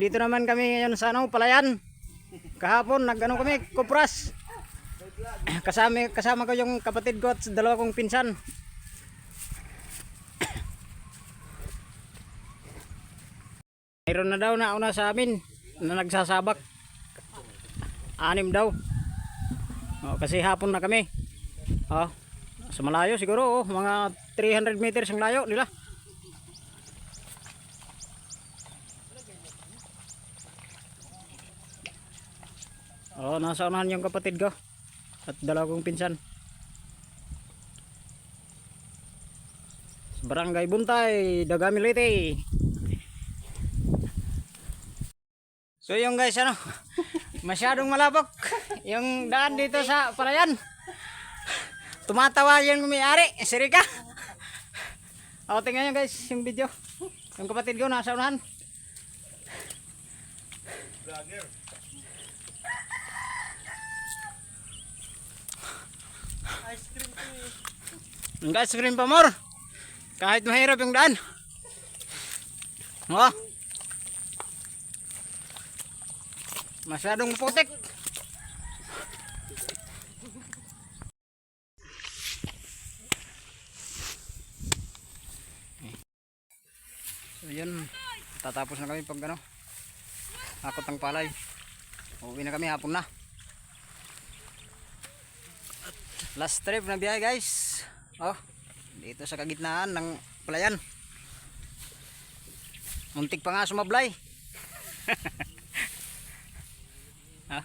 Dito naman kami ngayon sa ano, Palayan. Kahapon nagano kami, kupras. Kasama ko yung kapatid ko at dalawa kong pinsan. Mayroon na daw nauna sa amin na nagsasabak. 6 daw. Oh, kasi hapon na kami. Oh, sa malayo siguro, mga 300 meters ang layo nila. Oh, nasa unahan yung kapatid ko at dalawa kong pinsan. Barangay Buntay, Dagami Leyte. So yung guys, ano, masyadong malabok yung daan dito sa Palayan. Tumatawa yung may-ari, si Rika. O, tingnan nyo guys yung video. Yung kapatid ko nasa unahan. Ang ice cream pa more. Kahit mahirap yung daan. Oh. Masyadong putik. So yun, tatapos na kami pag ano, hakot ng palay. Uuwi na kami, hapon na. At last trip na biyahe guys. Oh, dito sa kagitnaan ng Palayan. Muntik pa nga sumablay. Ha?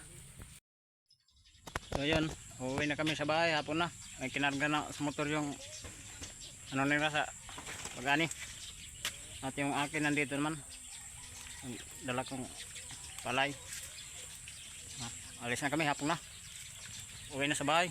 So yun, uuwi na kami sa bahay, hapon na. May kinarga na sa motor yung ano nila sa pagani. At yung akin nandito naman, dala kong palay. Alis na kami, hapon na. Uwi na sa bahay.